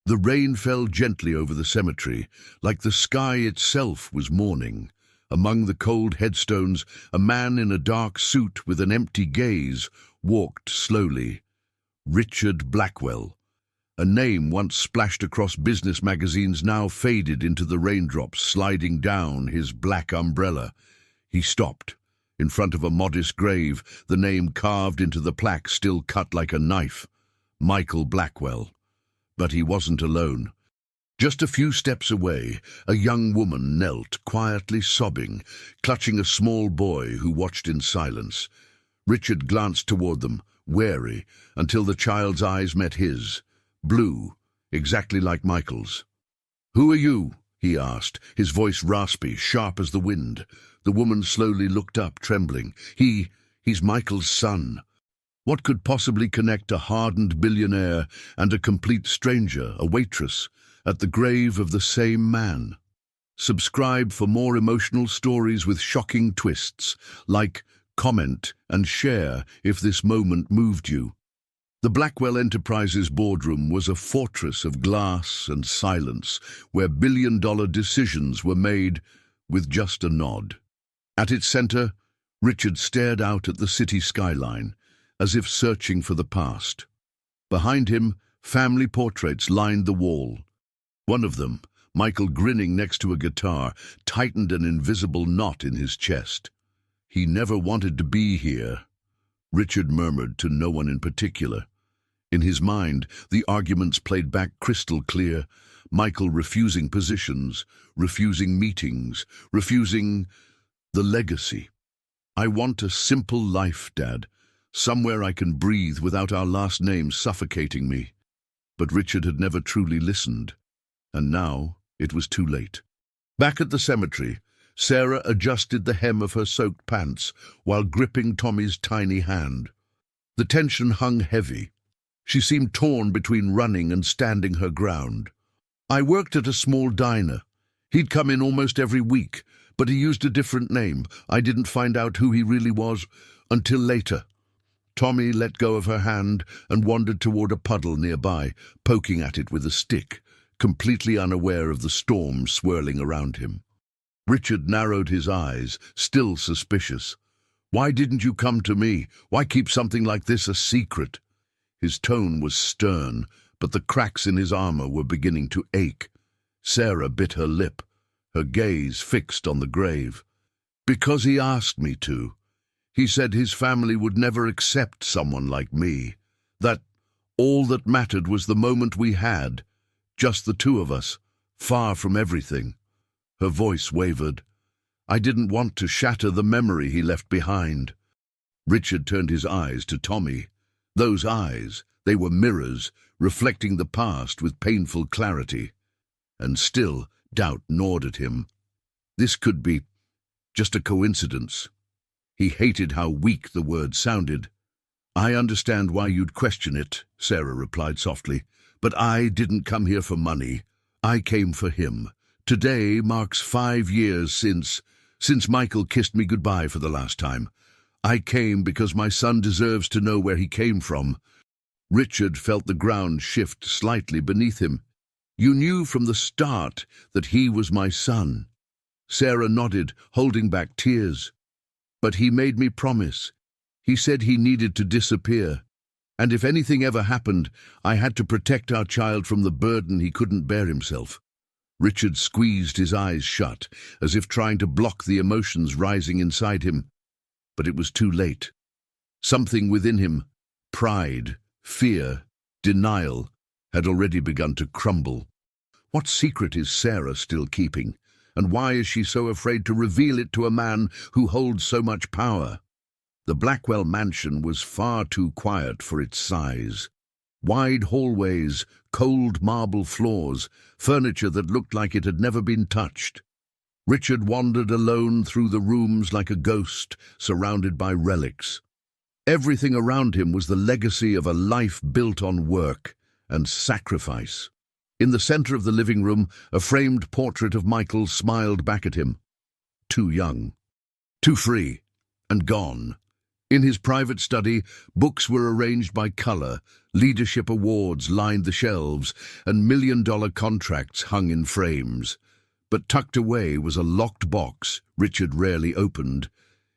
The rain fell gently over the cemetery, like the sky itself was mourning. Among the cold headstones, a man in a dark suit with an empty gaze walked slowly. Richard Blackwell. A name once splashed across business magazines now faded into the raindrops sliding down his black umbrella. He stopped. In front of a modest grave, the name carved into the plaque still cut like a knife. Michael Blackwell. But he wasn't alone. Just a few steps away, a young woman knelt, quietly sobbing, clutching a small boy who watched in silence. Richard glanced toward them, wary, until the child's eyes met his. Blue, exactly like Michael's. "Who are you?" he asked, his voice raspy, sharp as the wind. The woman slowly looked up, trembling. He's Michael's son. What could possibly connect a hardened billionaire and a complete stranger, a waitress, at the grave of the same man? Subscribe for more emotional stories with shocking twists. Like, comment, and share if this moment moved you. The Blackwell Enterprises boardroom was a fortress of glass and silence, where billion-dollar decisions were made with just a nod. At its center, Richard stared out at the city skyline, as if searching for the past. Behind him, family portraits lined the wall. One of them, Michael grinning next to a guitar, tightened an invisible knot in his chest. "He never wanted to be here," Richard murmured to no one in particular. In his mind, the arguments played back crystal clear. Michael refusing positions, refusing meetings, refusing the legacy. "I want a simple life, Dad. Somewhere I can breathe without our last names suffocating me." But Richard had never truly listened. And now it was too late. Back at the cemetery, Sarah adjusted the hem of her soaked pants while gripping Tommy's tiny hand. The tension hung heavy. She seemed torn between running and standing her ground. "I worked at a small diner. He'd come in almost every week, but he used a different name. I didn't find out who he really was until later." Tommy let go of her hand and wandered toward a puddle nearby, poking at it with a stick, completely unaware of the storm swirling around him. Richard narrowed his eyes, still suspicious. "Why didn't you come to me? Why keep something like this a secret?" His tone was stern, but the cracks in his armor were beginning to ache. Sarah bit her lip, her gaze fixed on the grave. "Because he asked me to. He said his family would never accept someone like me. That all that mattered was the moment we had, just the two of us, far from everything." Her voice wavered. "I didn't want to shatter the memory he left behind." Richard turned his eyes to Tommy. Those eyes, they were mirrors, reflecting the past with painful clarity. And still, doubt gnawed at him. This could be just a coincidence. He hated how weak the word sounded. "I understand why you'd question it," Sarah replied softly. "But I didn't come here for money. I came for him. Today marks 5 years since Michael kissed me goodbye for the last time. I came because my son deserves to know where he came from." Richard felt the ground shift slightly beneath him. "You knew from the start that he was my son." Sarah nodded, holding back tears. "But he made me promise. He said he needed to disappear. And if anything ever happened, I had to protect our child from the burden he couldn't bear himself." Richard squeezed his eyes shut, as if trying to block the emotions rising inside him. But it was too late. Something within him, pride, fear, denial, had already begun to crumble. What secret is Sarah still keeping? And why is she so afraid to reveal it to a man who holds so much power? The Blackwell mansion was far too quiet for its size. Wide hallways, cold marble floors, furniture that looked like it had never been touched. Richard wandered alone through the rooms like a ghost, surrounded by relics. Everything around him was the legacy of a life built on work and sacrifice. In the center of the living room, a framed portrait of Michael smiled back at him. Too young, too free, and gone. In his private study, books were arranged by color, leadership awards lined the shelves, and million-dollar contracts hung in frames. But tucked away was a locked box Richard rarely opened.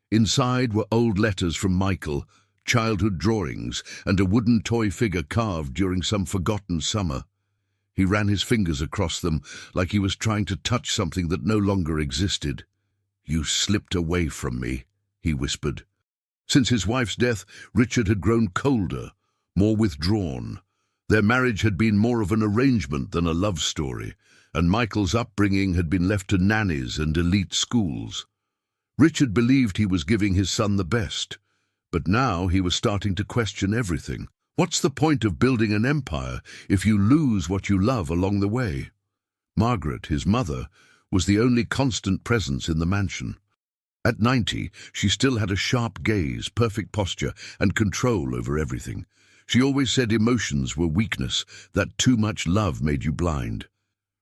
Inside were old letters from Michael, childhood drawings, and a wooden toy figure carved during some forgotten summer. He ran his fingers across them like he was trying to touch something that no longer existed. "You slipped away from me," he whispered. Since his wife's death, Richard had grown colder, more withdrawn. Their marriage had been more of an arrangement than a love story, and Michael's upbringing had been left to nannies and elite schools. Richard believed he was giving his son the best, but now he was starting to question everything. What's the point of building an empire if you lose what you love along the way? Margaret, his mother, was the only constant presence in the mansion. At 90, she still had a sharp gaze, perfect posture, and control over everything. She always said emotions were weakness, that too much love made you blind.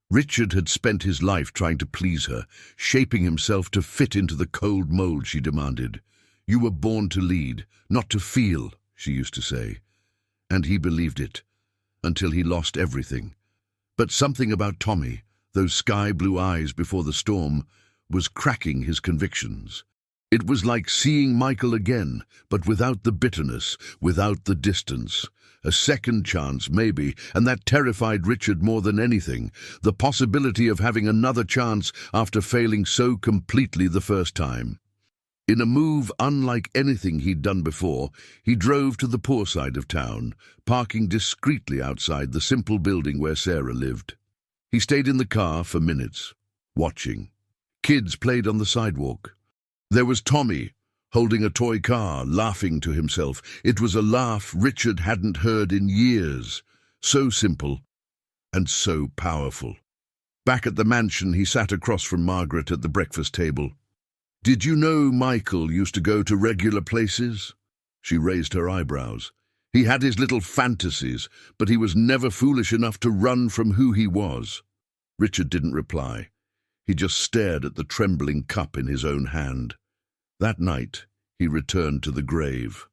Richard had spent his life trying to please her, shaping himself to fit into the cold mold she demanded. "You were born to lead, not to feel," she used to say. And he believed it, until he lost everything. But something about Tommy, those sky-blue eyes before the storm, was cracking his convictions. It was like seeing Michael again, but without the bitterness, without the distance. A second chance, maybe, and that terrified Richard more than anything. The possibility of having another chance after failing so completely the first time. In a move unlike anything he'd done before, he drove to the poor side of town, parking discreetly outside the simple building where Sarah lived. He stayed in the car for minutes, watching. Kids played on the sidewalk. There was Tommy, holding a toy car, laughing to himself. It was a laugh Richard hadn't heard in years. So simple and so powerful. Back at the mansion, he sat across from Margaret at the breakfast table. "Did you know Michael used to go to regular places?" She raised her eyebrows. "He had his little fantasies, but he was never foolish enough to run from who he was." Richard didn't reply. He just stared at the trembling cup in his own hand. That night, he returned to the grave.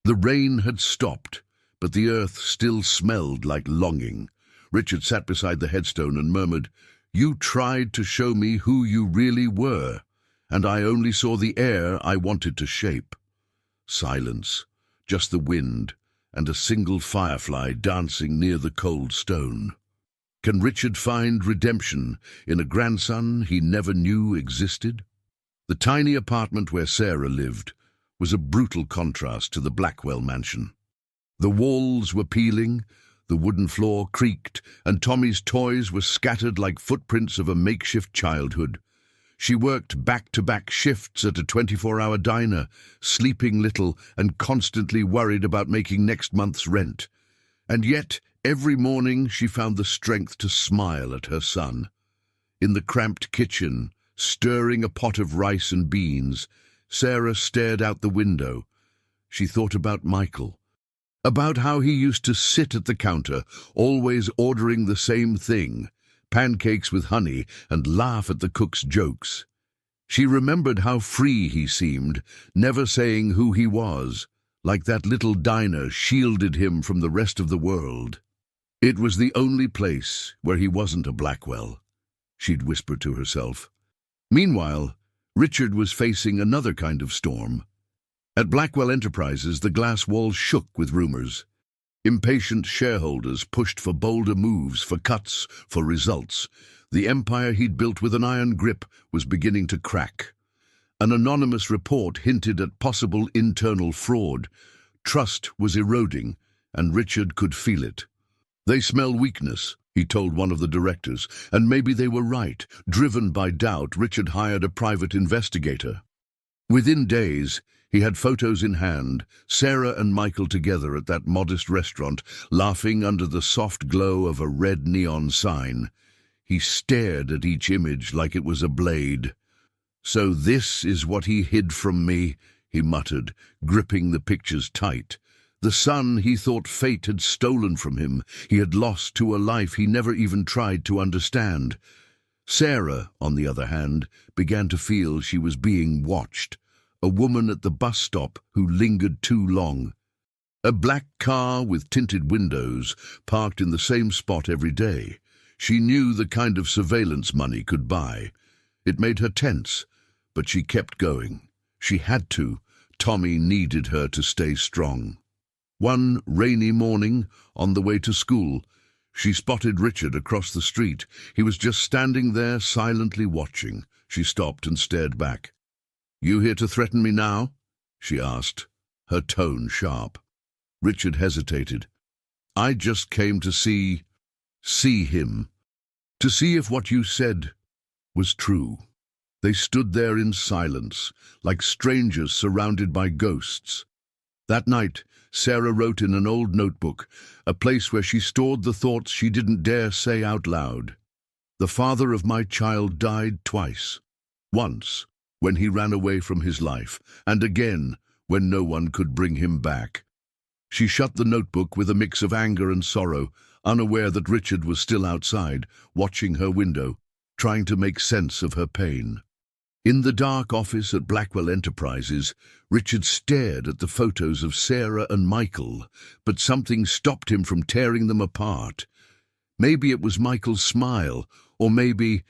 The rain had stopped, but the earth still smelled like longing. Richard sat beside the headstone and murmured, "You tried to show me who you really were, and I only saw the air I wanted to shape." Silence, just the wind, and a single firefly dancing near the cold stone. Can Richard find redemption in a grandson he never knew existed? The tiny apartment where Sarah lived was a brutal contrast to the Blackwell mansion. The walls were peeling, the wooden floor creaked, and Tommy's toys were scattered like footprints of a makeshift childhood. She worked back-to-back shifts at a 24-hour diner, sleeping little and constantly worried about making next month's rent. And yet, every morning she found the strength to smile at her son. In the cramped kitchen, stirring a pot of rice and beans, Sarah stared out the window. She thought about Michael, about how he used to sit at the counter, always ordering the same thing, pancakes with honey, and laugh at the cook's jokes. She remembered how free he seemed, never saying who he was, like that little diner shielded him from the rest of the world. It was the only place where he wasn't a Blackwell, she'd whispered to herself. Meanwhile, Richard was facing another kind of storm. At Blackwell Enterprises, the glass walls shook with rumors. Impatient shareholders pushed for bolder moves, for cuts, for results. The empire he'd built with an iron grip was beginning to crack. An anonymous report hinted at possible internal fraud. Trust was eroding, and Richard could feel it. "They smell weakness," he told one of the directors, and maybe they were right. Driven by doubt, Richard hired a private investigator. Within days, he had photos in hand, Sarah and Michael together at that modest restaurant, laughing under the soft glow of a red neon sign. He stared at each image like it was a blade. "So this is what he hid from me," he muttered, gripping the pictures tight. The son he thought fate had stolen from him, he had lost to a life he never even tried to understand. Sarah, on the other hand, began to feel she was being watched. a woman at the bus stop who lingered too long. A black car with tinted windows parked in the same spot every day. She knew the kind of surveillance money could buy. It made her tense, but she kept going. She had to. Tommy needed her to stay strong. One rainy morning, on the way to school, she spotted Richard across the street. He was just standing there, silently watching. She stopped and stared back. "You here to threaten me now?" she asked, her tone sharp. Richard hesitated. "I just came to see him. To see if what you said was true." They stood there in silence, like strangers surrounded by ghosts. That night, Sarah wrote in an old notebook, a place where she stored the thoughts she didn't dare say out loud. "The father of my child died twice. Once, when he ran away from his life, and again, when no one could bring him back." She shut the notebook with a mix of anger and sorrow, unaware that Richard was still outside, watching her window, trying to make sense of her pain. In the dark office at Blackwell Enterprises, Richard stared at the photos of Sarah and Michael, but something stopped him from tearing them apart. Maybe it was Michael's smile, or maybe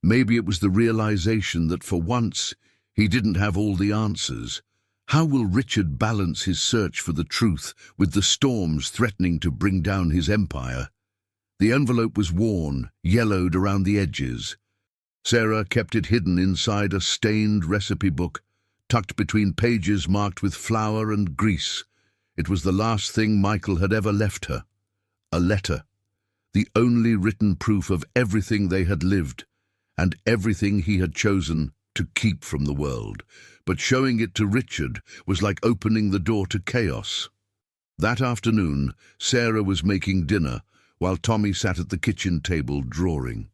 it was the realization that for once he didn't have all the answers. How will Richard balance his search for the truth with the storms threatening to bring down his empire? The envelope was worn, yellowed around the edges. Sarah kept it hidden inside a stained recipe book, tucked between pages marked with flour and grease. It was the last thing Michael had ever left her. A letter, the only written proof of everything they had lived, and everything he had chosen to keep from the world. But showing it to Richard was like opening the door to chaos. That afternoon, Sarah was making dinner, while Tommy sat at the kitchen table drawing.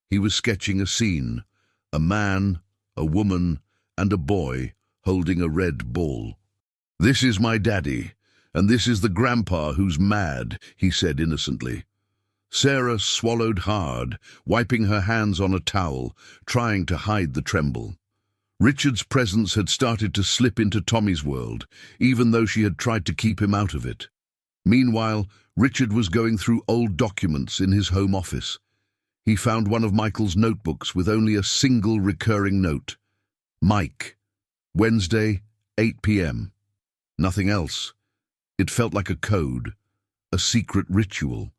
He was sketching a scene, a man, a woman, and a boy holding a red ball. "This is my daddy, and this is the grandpa who's mad," he said innocently. Sarah swallowed hard, wiping her hands on a towel, trying to hide the tremble. Richard's presence had started to slip into Tommy's world, even though she had tried to keep him out of it. Meanwhile, Richard was going through old documents in his home office. He found one of Michael's notebooks with only a single recurring note. "Mike, Wednesday, 8 p.m. Nothing else. It felt like a code, a secret ritual.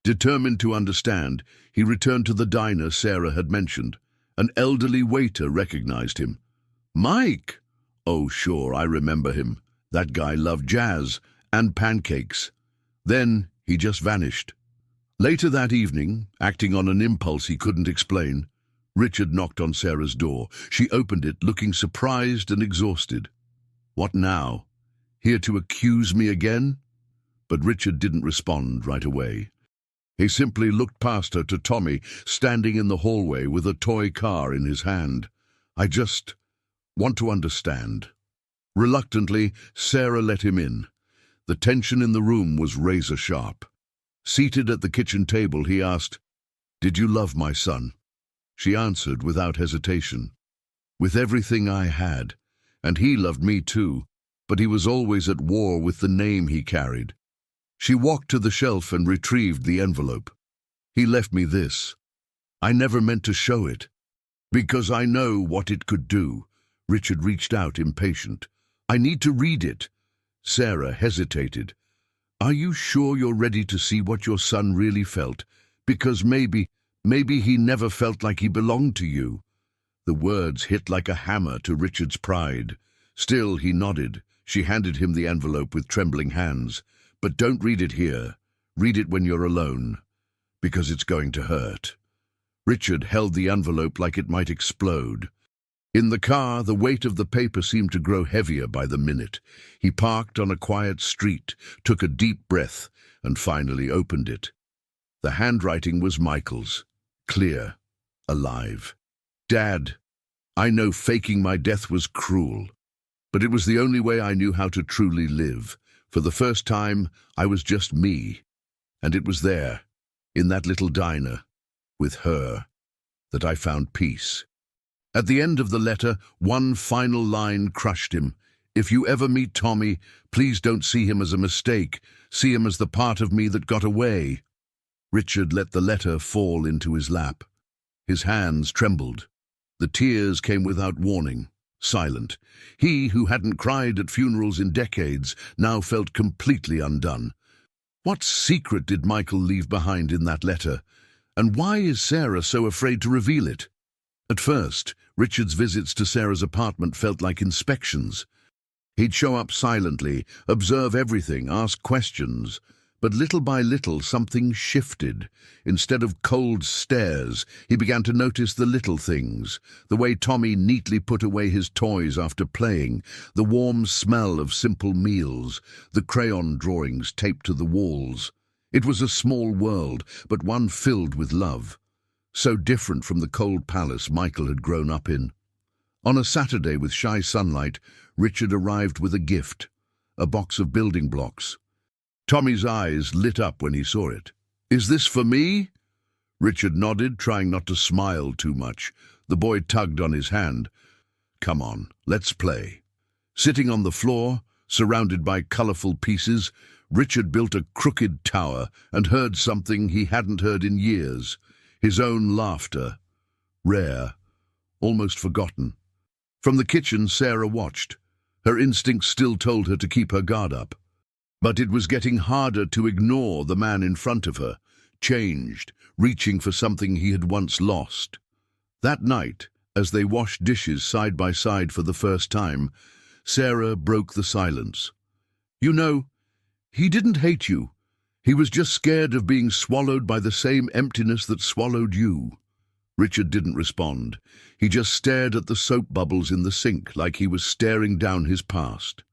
Determined to understand, he returned to the diner Sarah had mentioned. An elderly waiter recognized him. "Mike! Oh, sure, I remember him. That guy loved jazz and pancakes." Then he just vanished. Later that evening, acting on an impulse he couldn't explain, Richard knocked on Sarah's door. She opened it, looking surprised and exhausted. "What now? Here to accuse me again?" But Richard didn't respond right away. He simply looked past her to Tommy, standing in the hallway with a toy car in his hand. "I just want to understand." Reluctantly, Sarah let him in. The tension in the room was razor-sharp. Seated at the kitchen table, he asked, "Did you love my son?" She answered without hesitation. "With everything I had, and he loved me too, but he was always at war with the name he carried." She walked to the shelf and retrieved the envelope. "He left me this. I never meant to show it, because I know what it could do." Richard reached out, impatient. "I need to read it." Sarah hesitated. "Are you sure you're ready to see what your son really felt? Because maybe he never felt like he belonged to you." The words hit like a hammer to Richard's pride. Still, he nodded. She handed him the envelope with trembling hands. "But don't read it here. Read it when you're alone, because it's going to hurt." Richard held the envelope like it might explode. In the car, the weight of the paper seemed to grow heavier by the minute. He parked on a quiet street, took a deep breath, and finally opened it. The handwriting was Michael's, clear, alive. "Dad, I know faking my death was cruel, but it was the only way I knew how to truly live. For the first time, I was just me, and it was there, in that little diner, with her, that I found peace. At the end of the letter, one final line crushed him. "If you ever meet Tommy, please don't see him as a mistake. See him as the part of me that got away." Richard let the letter fall into his lap. His hands trembled. The tears came without warning, silent. He, who hadn't cried at funerals in decades, now felt completely undone. What secret did Michael leave behind in that letter? And why is Sarah so afraid to reveal it? At first, Richard's visits to Sarah's apartment felt like inspections. He'd show up silently, observe everything, ask questions. But little by little, something shifted. Instead of cold stares, he began to notice the little things. The way Tommy neatly put away his toys after playing, the warm smell of simple meals, the crayon drawings taped to the walls. It was a small world, but one filled with love. So different from the cold palace Michael had grown up in. On a Saturday with shy sunlight, Richard arrived with a gift, a box of building blocks. Tommy's eyes lit up when he saw it. "Is this for me?" Richard nodded, trying not to smile too much. The boy tugged on his hand. "Come on, let's play." Sitting on the floor, surrounded by colorful pieces, Richard built a crooked tower and heard something he hadn't heard in years. His own laughter. Rare, almost forgotten. From the kitchen, Sarah watched. Her instincts still told her to keep her guard up. But it was getting harder to ignore the man in front of her, changed, reaching for something he had once lost. That night, as they washed dishes side by side for the first time, Sarah broke the silence. "You know, he didn't hate you. He was just scared of being swallowed by the same emptiness that swallowed you." Richard didn't respond. He just stared at the soap bubbles in the sink like he was staring down his past.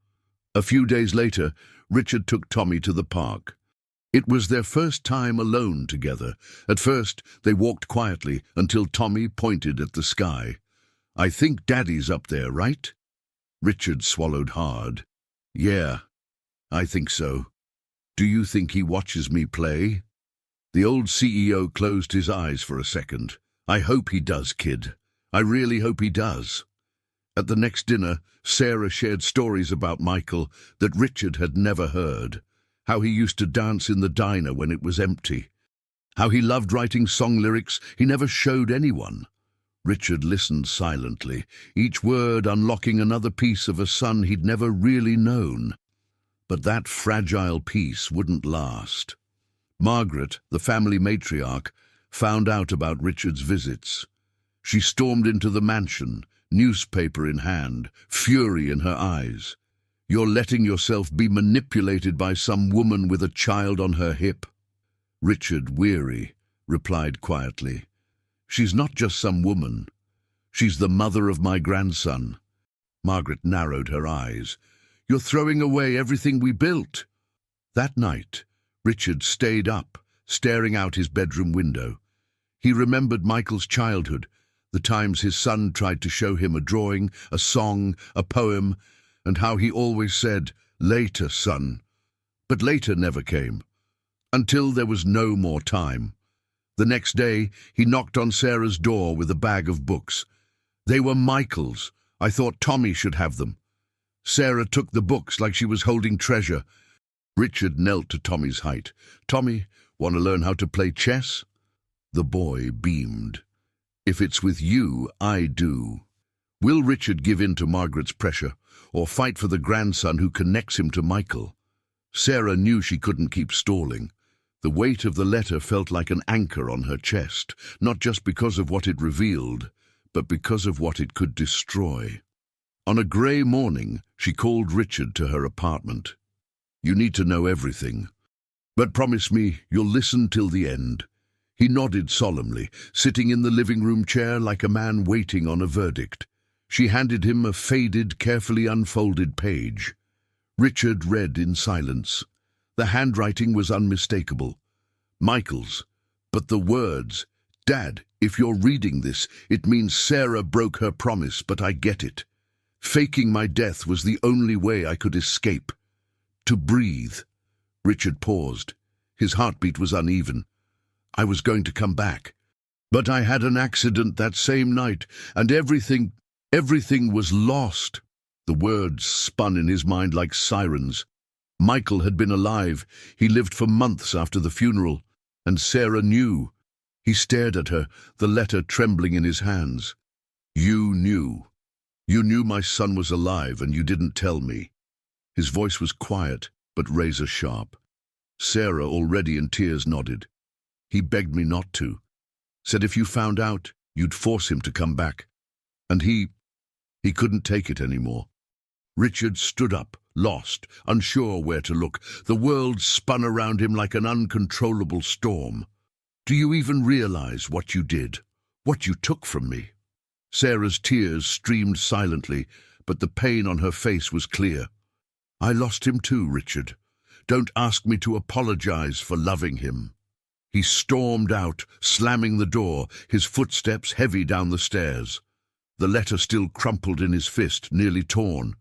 A few days later, Richard took Tommy to the park. It was their first time alone together. At first, they walked quietly until Tommy pointed at the sky. "I think Daddy's up there, right?" Richard swallowed hard. "Yeah, I think so. Do you think he watches me play?" The old CEO closed his eyes for a second. "I hope he does, kid. I really hope he does." At the next dinner, Sarah shared stories about Michael that Richard had never heard. How he used to dance in the diner when it was empty. How he loved writing song lyrics he never showed anyone. Richard listened silently, each word unlocking another piece of a son he'd never really known. But that fragile piece wouldn't last. Margaret, the family matriarch, found out about Richard's visits. She stormed into the mansion, newspaper in hand, fury in her eyes. "You're letting yourself be manipulated by some woman with a child on her hip." Richard, weary, replied quietly, "She's not just some woman. She's the mother of my grandson." Margaret narrowed her eyes. "You're throwing away everything we built." That night, Richard stayed up, staring out his bedroom window. He remembered Michael's childhood, the times his son tried to show him a drawing, a song, a poem, and how he always said, "Later, son." But later never came, until there was no more time. The next day, he knocked on Sarah's door with a bag of books. "They were Michael's. I thought Tommy should have them." Sarah took the books like she was holding treasure. Richard knelt to Tommy's height. "Tommy, want to learn how to play chess?" The boy beamed. "If it's with you, I do." Will Richard give in to Margaret's pressure, or fight for the grandson who connects him to Michael? Sarah knew she couldn't keep stalling. The weight of the letter felt like an anchor on her chest, not just because of what it revealed, but because of what it could destroy. On a grey morning, she called Richard to her apartment. "You need to know everything, but promise me you'll listen till the end." He nodded solemnly, sitting in the living room chair like a man waiting on a verdict. She handed him a faded, carefully unfolded page. Richard read in silence. The handwriting was unmistakable. Michael's. But the words, "Dad, if you're reading this, it means Sarah broke her promise, but I get it. Faking my death was the only way I could escape. To breathe." Richard paused. His heartbeat was uneven. "I was going to come back. But I had an accident that same night, and everything was lost. The words spun in his mind like sirens. Michael had been alive. He lived for months after the funeral, and Sarah knew. He stared at her, the letter trembling in his hands. You knew. You knew my son was alive, and you didn't tell me. His voice was quiet, but razor sharp. Sarah, already in tears, nodded. He begged me not to. Said if you found out, you'd force him to come back. And he couldn't take it anymore. Richard stood up, lost, unsure where to look. The world spun around him like an uncontrollable storm. Do you even realize what you did? What you took from me? Sarah's tears streamed silently, but the pain on her face was clear. I lost him too, Richard. Don't ask me to apologize for loving him. He stormed out, slamming the door, his footsteps heavy down the stairs. The letter still crumpled in his fist, nearly torn.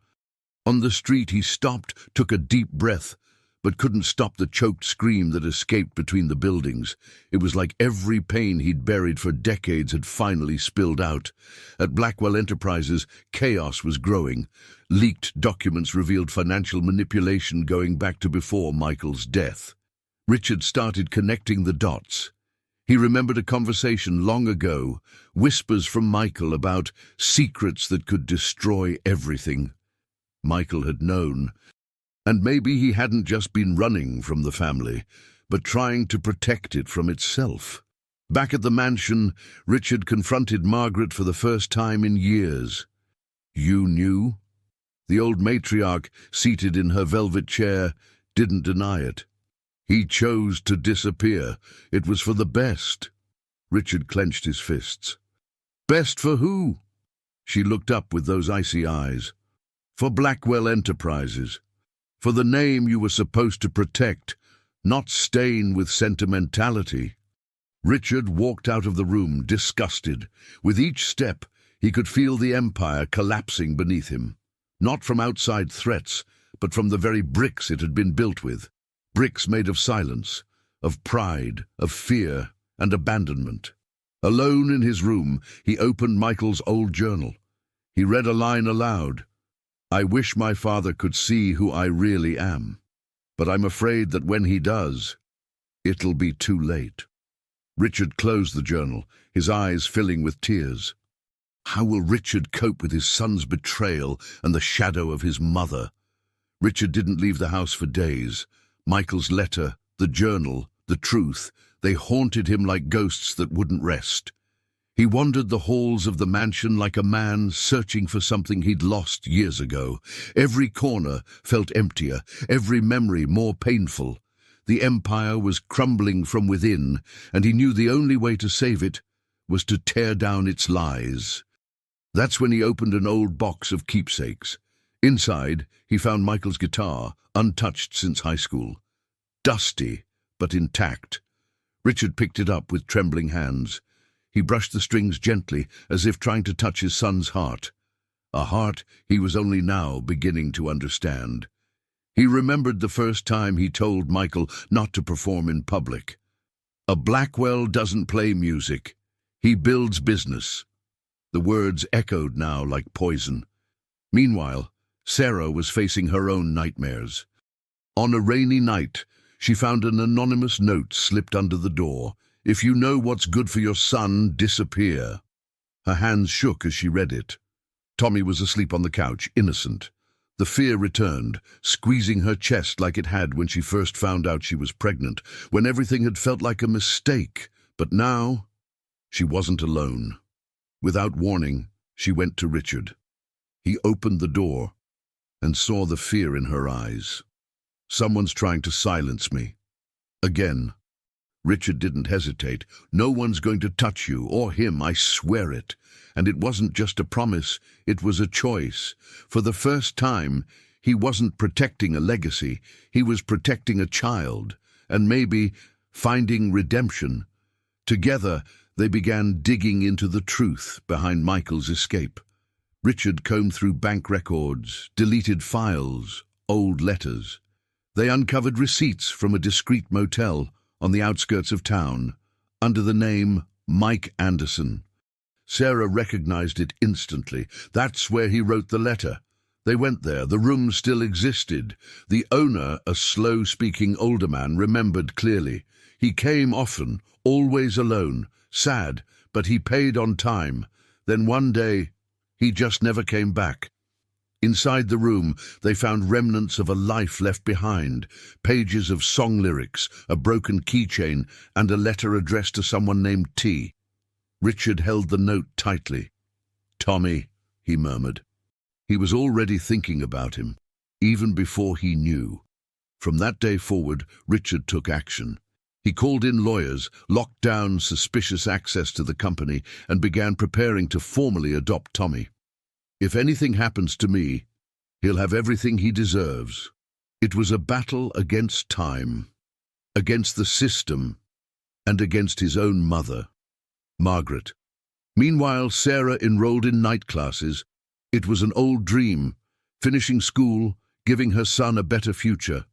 On the street he stopped, took a deep breath, but couldn't stop the choked scream that escaped between the buildings. It was like every pain he'd buried for decades had finally spilled out. At Blackwell Enterprises, chaos was growing. Leaked documents revealed financial manipulation going back to before Michael's death. Richard started connecting the dots. He remembered a conversation long ago, whispers from Michael about secrets that could destroy everything. Michael had known. And maybe he hadn't just been running from the family, but trying to protect it from itself. Back at the mansion, Richard confronted Margaret for the first time in years. You knew? The old matriarch, seated in her velvet chair, didn't deny it. He chose to disappear. It was for the best. Richard clenched his fists. Best for who? She looked up with those icy eyes. For Blackwell Enterprises. For the name you were supposed to protect, not stain with sentimentality. Richard walked out of the room, disgusted. With each step, he could feel the empire collapsing beneath him. Not from outside threats, but from the very bricks it had been built with. Bricks made of silence, of pride, of fear, and abandonment. Alone in his room, he opened Michael's old journal. He read a line aloud. I wish my father could see who I really am, but I'm afraid that when he does, it'll be too late. Richard closed the journal, his eyes filling with tears. How will Richard cope with his son's betrayal and the shadow of his mother? Richard didn't leave the house for days. Michael's letter, the journal, the truth, they haunted him like ghosts that wouldn't rest. He wandered the halls of the mansion like a man searching for something he'd lost years ago. Every corner felt emptier, every memory more painful. The empire was crumbling from within, and he knew the only way to save it was to tear down its lies. That's when he opened an old box of keepsakes. Inside, he found Michael's guitar, untouched since high school. Dusty, but intact. Richard picked it up with trembling hands. He brushed the strings gently, as if trying to touch his son's heart. A heart he was only now beginning to understand. He remembered the first time he told Michael not to perform in public. A Blackwell doesn't play music. He builds business. The words echoed now like poison. Meanwhile, Sarah was facing her own nightmares. On a rainy night, she found an anonymous note slipped under the door. If you know what's good for your son, disappear. Her hands shook as she read it. Tommy was asleep on the couch, innocent. The fear returned, squeezing her chest like it had when she first found out she was pregnant, when everything had felt like a mistake. But now, she wasn't alone. Without warning, she went to Richard. He opened the door and saw the fear in her eyes. Someone's trying to silence me. Again. Richard didn't hesitate. No one's going to touch you, or him, I swear it. And it wasn't just a promise, it was a choice. For the first time, he wasn't protecting a legacy, he was protecting a child, and maybe finding redemption. Together, they began digging into the truth behind Michael's escape. Richard combed through bank records, deleted files, old letters. They uncovered receipts from a discreet motel on the outskirts of town, under the name Mike Anderson. Sarah recognized it instantly. That's where he wrote the letter. They went there. The room still existed. The owner, a slow-speaking older man, remembered clearly. He came often, always alone, sad, but he paid on time. Then one day, he just never came back. Inside the room, they found remnants of a life left behind, pages of song lyrics, a broken keychain, and a letter addressed to someone named T. Richard held the note tightly. "Tommy," he murmured. He was already thinking about him, even before he knew. From that day forward, Richard took action. He called in lawyers, locked down suspicious access to the company, and began preparing to formally adopt Tommy. If anything happens to me, he'll have everything he deserves. It was a battle against time, against the system, and against his own mother, Margaret. Meanwhile, Sarah enrolled in night classes. It was an old dream, finishing school, giving her son a better future.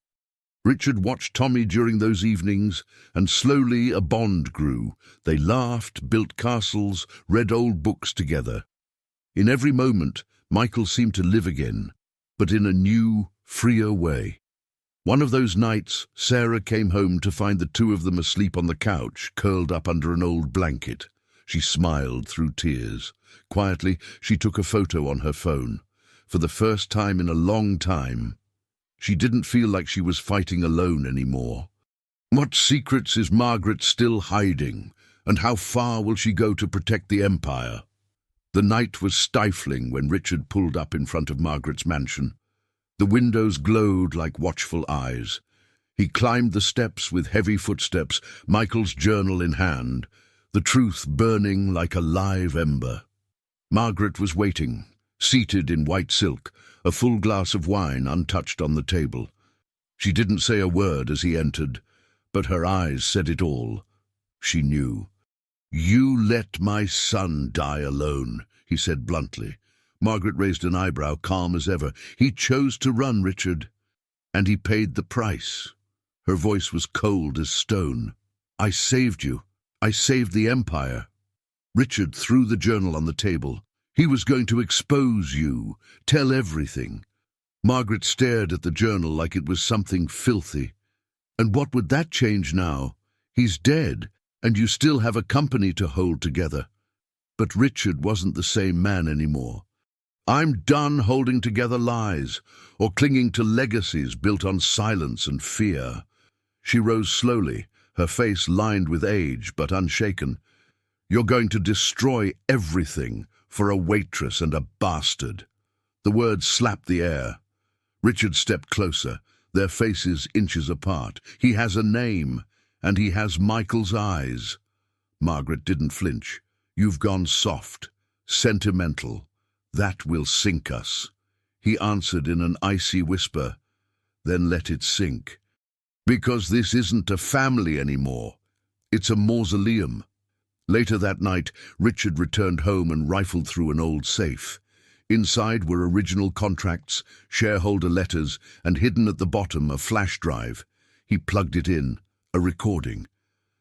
Richard watched Tommy during those evenings, and slowly a bond grew. They laughed, built castles, read old books together. In every moment, Michael seemed to live again, but in a new, freer way. One of those nights, Sarah came home to find the two of them asleep on the couch, curled up under an old blanket. She smiled through tears. Quietly, she took a photo on her phone. For the first time in a long time, she didn't feel like she was fighting alone anymore. What secrets is Margaret still hiding, and how far will she go to protect the Empire? The night was stifling when Richard pulled up in front of Margaret's mansion. The windows glowed like watchful eyes. He climbed the steps with heavy footsteps, Michael's journal in hand, the truth burning like a live ember. Margaret was waiting, seated in white silk, a full glass of wine untouched on the table. She didn't say a word as he entered, but her eyes said it all. She knew. "You let my son die alone," he said bluntly. Margaret raised an eyebrow, calm as ever. "He chose to run, Richard, and he paid the price." Her voice was cold as stone. "I saved you. I saved the Empire." Richard threw the journal on the table. He was going to expose you, tell everything. Margaret stared at the journal like it was something filthy. "And what would that change now? He's dead, and you still have a company to hold together." But Richard wasn't the same man anymore. "I'm done holding together lies, or clinging to legacies built on silence and fear." She rose slowly, her face lined with age but unshaken. "You're going to destroy everything for a waitress and a bastard." The words slapped the air. Richard stepped closer, their faces inches apart. "He has a name, and he has Michael's eyes." Margaret didn't flinch. "You've gone soft, sentimental. That will sink us." He answered in an icy whisper, then let it sink. "Because this isn't a family anymore. It's a mausoleum." Later that night, Richard returned home and rifled through an old safe. Inside were original contracts, shareholder letters, and hidden at the bottom a flash drive. He plugged it in, a recording.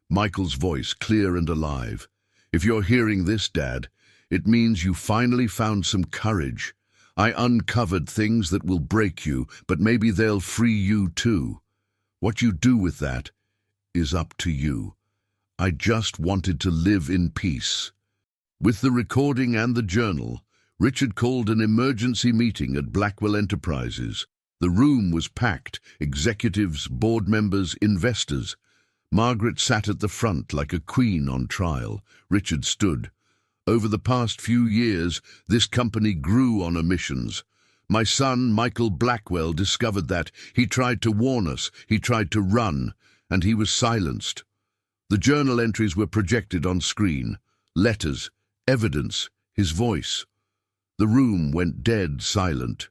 Michael's voice, clear and alive. "If you're hearing this, Dad, it means you finally found some courage. I uncovered things that will break you, but maybe they'll free you too. What you do with that is up to you. I just wanted to live in peace." With the recording and the journal, Richard called an emergency meeting at Blackwell Enterprises. The room was packed, executives, board members, investors. Margaret sat at the front like a queen on trial. Richard stood. "Over the past few years, this company grew on omissions. My son, Michael Blackwell, discovered that. He tried to warn us, he tried to run, and he was silenced." The journal entries were projected on screen. Letters, evidence, his voice. The room went dead silent.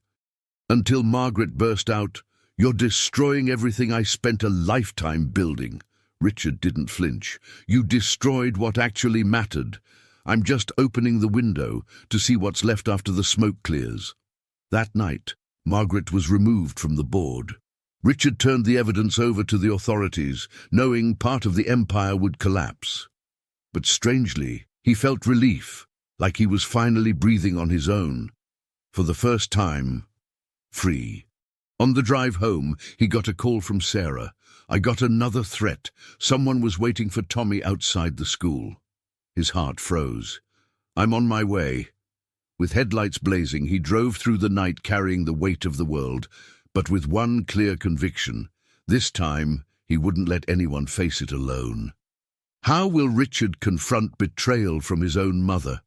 Until Margaret burst out, "You're destroying everything I spent a lifetime building." Richard didn't flinch. "You destroyed what actually mattered. I'm just opening the window to see what's left after the smoke clears." That night, Margaret was removed from the board. Richard turned the evidence over to the authorities, knowing part of the empire would collapse. But strangely, he felt relief, like he was finally breathing on his own. For the first time, free. On the drive home, he got a call from Sarah. "I got another threat. Someone was waiting for Tommy outside the school." His heart froze. "I'm on my way." With headlights blazing, he drove through the night carrying the weight of the world, but with one clear conviction. This time, he wouldn't let anyone face it alone. How will Richard confront betrayal from his own mother?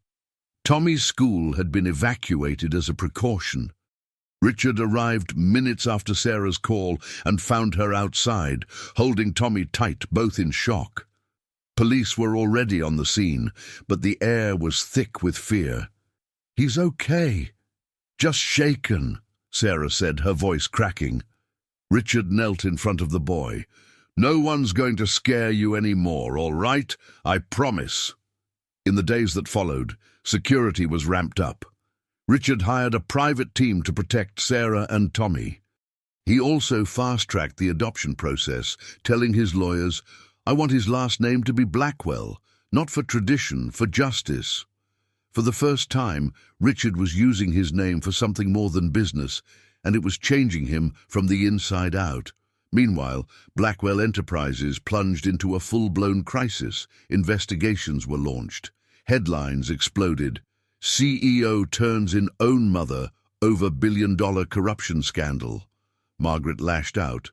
Tommy's school had been evacuated as a precaution. Richard arrived minutes after Sarah's call and found her outside, holding Tommy tight, both in shock. Police were already on the scene, but the air was thick with fear. "He's okay. Just shaken," Sarah said, her voice cracking. Richard knelt in front of the boy. "No one's going to scare you anymore, all right? I promise." In the days that followed, security was ramped up. Richard hired a private team to protect Sarah and Tommy. He also fast-tracked the adoption process, telling his lawyers, "I want his last name to be Blackwell, not for tradition, for justice." For the first time, Richard was using his name for something more than business, and it was changing him from the inside out. Meanwhile, Blackwell Enterprises plunged into a full-blown crisis. Investigations were launched. Headlines exploded. "CEO turns in own mother over billion-dollar corruption scandal." Margaret lashed out.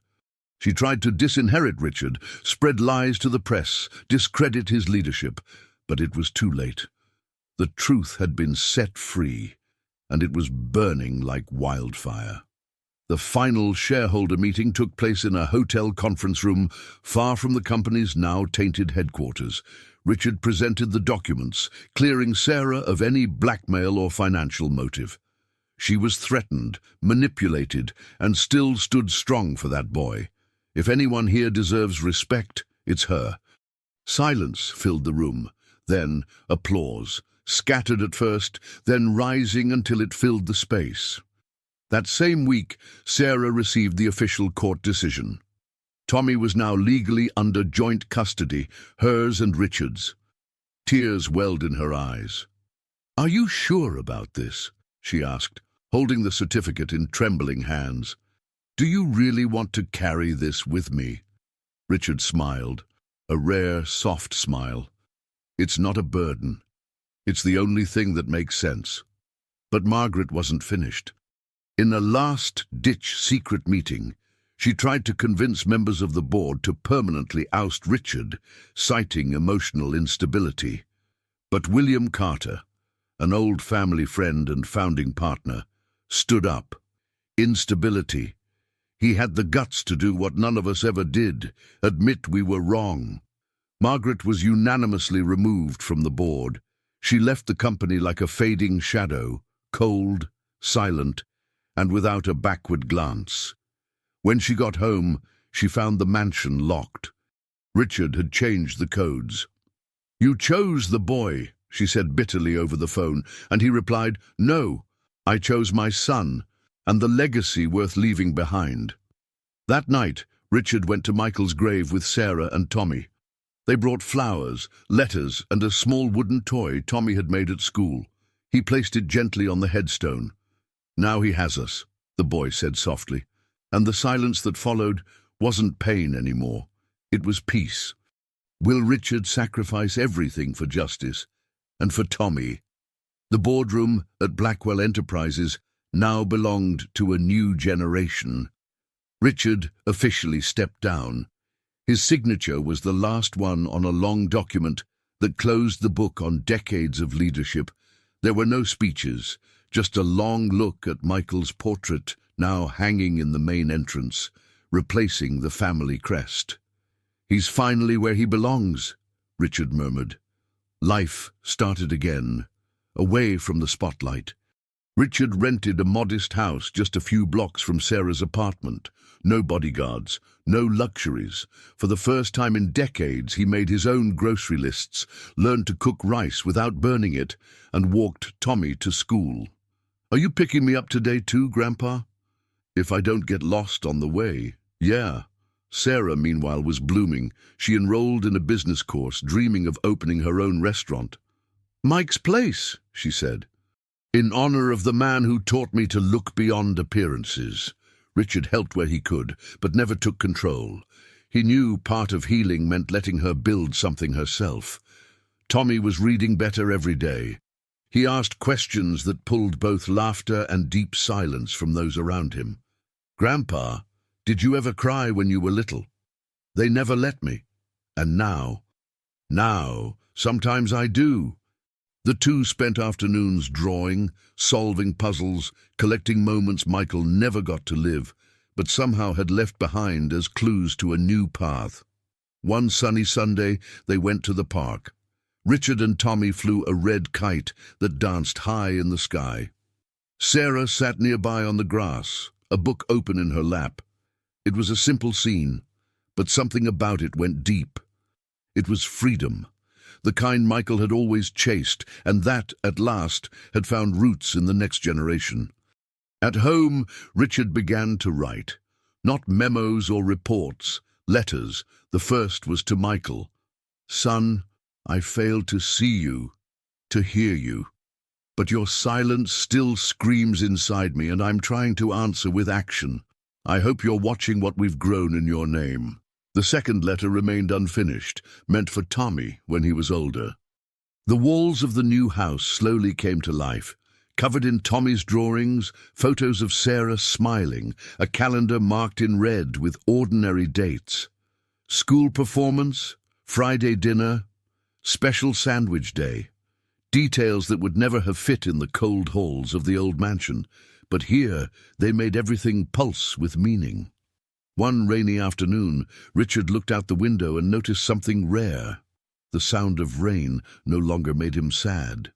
She tried to disinherit Richard, spread lies to the press, discredit his leadership, but it was too late. The truth had been set free, and it was burning like wildfire. The final shareholder meeting took place in a hotel conference room far from the company's now tainted headquarters. Richard presented the documents, clearing Sarah of any blackmail or financial motive. She was threatened, manipulated, and still stood strong for that boy. If anyone here deserves respect, it's her. Silence filled the room, then applause, scattered at first, then rising until it filled the space. That same week, Sarah received the official court decision. Tommy was now legally under joint custody, hers and Richard's. Tears welled in her eyes. "Are you sure about this?" she asked, holding the certificate in trembling hands. "Do you really want to carry this with me?" Richard smiled, a rare, soft smile. "It's not a burden. It's the only thing that makes sense." But Margaret wasn't finished. In a last-ditch secret meeting, she tried to convince members of the board to permanently oust Richard, citing emotional instability. But William Carter, an old family friend and founding partner, stood up. Instability. He had the guts to do what none of us ever did, admit we were wrong. Margaret was unanimously removed from the board. She left the company like a fading shadow, cold, silent, and without a backward glance. When she got home, she found the mansion locked. Richard had changed the codes. "You chose the boy," she said bitterly over the phone, and he replied, "No, I chose my son, and the legacy worth leaving behind." That night, Richard went to Michael's grave with Sarah and Tommy. They brought flowers, letters, and a small wooden toy Tommy had made at school. He placed it gently on the headstone. "Now he has us," the boy said softly, and the silence that followed wasn't pain anymore. It was peace. Will Richard sacrifice everything for justice? And for Tommy? The boardroom at Blackwell Enterprises now belonged to a new generation. Richard officially stepped down. His signature was the last one on a long document that closed the book on decades of leadership. There were no speeches, just a long look at Michael's portrait now hanging in the main entrance, replacing the family crest. "He's finally where he belongs," Richard murmured. Life started again, away from the spotlight. Richard rented a modest house just a few blocks from Sarah's apartment. No bodyguards, no luxuries. For the first time in decades, he made his own grocery lists, learned to cook rice without burning it, and walked Tommy to school. "Are you picking me up today too, Grandpa?" "If I don't get lost on the way, yeah." Sarah, meanwhile, was blooming. She enrolled in a business course, dreaming of opening her own restaurant. "Mike's Place," she said. "In honor of the man who taught me to look beyond appearances." Richard helped where he could, but never took control. He knew part of healing meant letting her build something herself. Tommy was reading better every day. He asked questions that pulled both laughter and deep silence from those around him. "Grandpa, did you ever cry when you were little?" "They never let me. And now, sometimes I do." The two spent afternoons drawing, solving puzzles, collecting moments Michael never got to live, but somehow had left behind as clues to a new path. One sunny Sunday, they went to the park. Richard and Tommy flew a red kite that danced high in the sky. Sarah sat nearby on the grass, a book open in her lap. It was a simple scene, but something about it went deep. It was freedom, the kind Michael had always chased, and that, at last, had found roots in the next generation. At home, Richard began to write. Not memos or reports, letters. The first was to Michael. "Son, I failed to see you, to hear you. But your silence still screams inside me, and I'm trying to answer with action. I hope you're watching what we've grown in your name." The second letter remained unfinished, meant for Tommy when he was older. The walls of the new house slowly came to life, covered in Tommy's drawings, photos of Sarah smiling, a calendar marked in red with ordinary dates. School performance, Friday dinner, special sandwich day. Details that would never have fit in the cold halls of the old mansion, but here they made everything pulse with meaning. One rainy afternoon, Richard looked out the window and noticed something rare. The sound of rain no longer made him sad.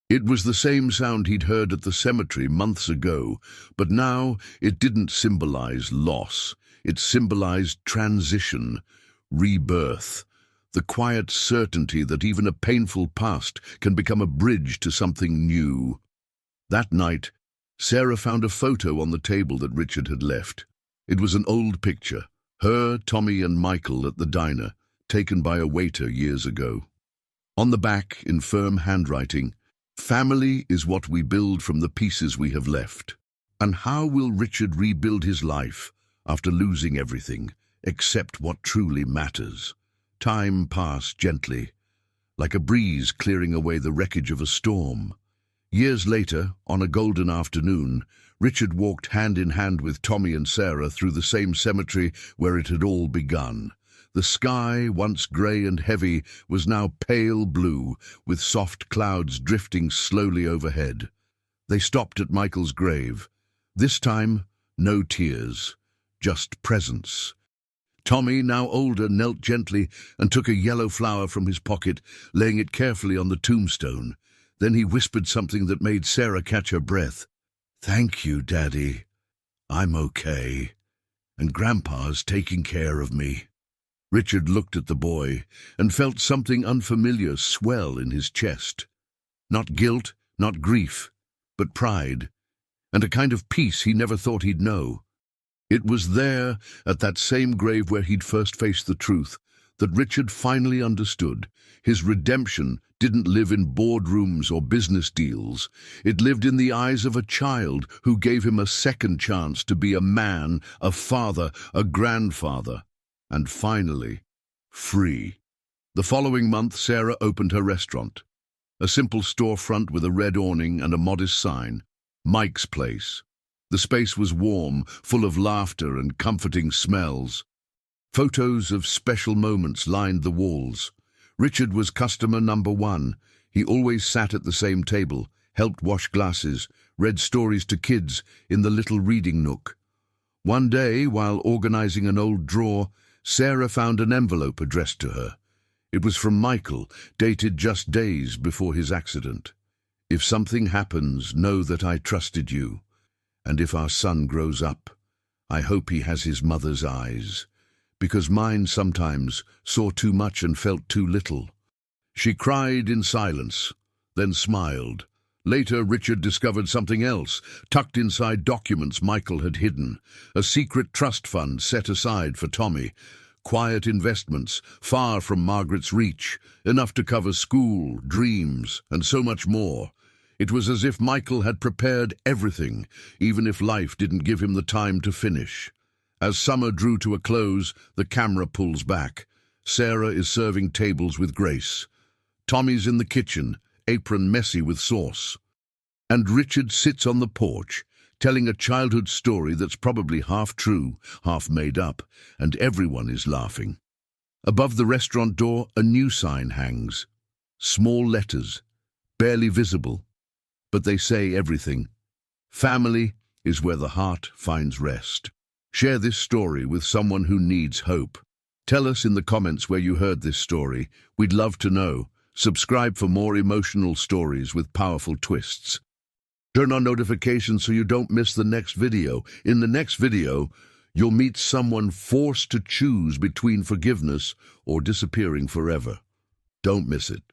It was the same sound he'd heard at the cemetery months ago, but now it didn't symbolize loss. It symbolized transition, rebirth, the quiet certainty that even a painful past can become a bridge to something new. That night, Sarah found a photo on the table that Richard had left. It was an old picture, her, Tommy, and Michael at the diner, taken by a waiter years ago. On the back, in firm handwriting, "Family is what we build from the pieces we have left." And how will Richard rebuild his life after losing everything, except what truly matters? Time passed gently, like a breeze clearing away the wreckage of a storm. Years later, on a golden afternoon, Richard walked hand in hand with Tommy and Sarah through the same cemetery where it had all begun. The sky, once grey and heavy, was now pale blue, with soft clouds drifting slowly overhead. They stopped at Michael's grave. This time, no tears, just presence. Tommy, now older, knelt gently and took a yellow flower from his pocket, laying it carefully on the tombstone. Then he whispered something that made Sarah catch her breath. "Thank you, Daddy. I'm okay. And Grandpa's taking care of me." Richard looked at the boy and felt something unfamiliar swell in his chest. Not guilt, not grief, but pride, and a kind of peace he never thought he'd know. It was there, at that same grave where he'd first faced the truth, that Richard finally understood. His redemption didn't live in boardrooms or business deals. It lived in the eyes of a child who gave him a second chance to be a man, a father, a grandfather, and finally, free. The following month, Sarah opened her restaurant. A simple storefront with a red awning and a modest sign, Mike's Place. The space was warm, full of laughter and comforting smells. Photos of special moments lined the walls. Richard was customer number one. He always sat at the same table, helped wash glasses, read stories to kids in the little reading nook. One day, while organizing an old drawer, Sarah found an envelope addressed to her. It was from Michael, dated just days before his accident. "If something happens, know that I trusted you. And if our son grows up, I hope he has his mother's eyes, because mine sometimes saw too much and felt too little." She cried in silence, then smiled, Later, Richard discovered something else, tucked inside documents Michael had hidden. A secret trust fund set aside for Tommy. Quiet investments, far from Margaret's reach, enough to cover school, dreams, and so much more. It was as if Michael had prepared everything, even if life didn't give him the time to finish. As summer drew to a close, the camera pulls back. Sarah is serving tables with Grace. Tommy's in the kitchen, apron messy with sauce. And Richard sits on the porch, telling a childhood story that's probably half true, half made up, and everyone is laughing. Above the restaurant door, a new sign hangs. Small letters, barely visible, but they say everything. Family is where the heart finds rest. Share this story with someone who needs hope. Tell us in the comments where you heard this story. We'd love to know. Subscribe for more emotional stories with powerful twists. Turn on notifications so you don't miss the next video. In the next video, you'll meet someone forced to choose between forgiveness or disappearing forever. Don't miss it.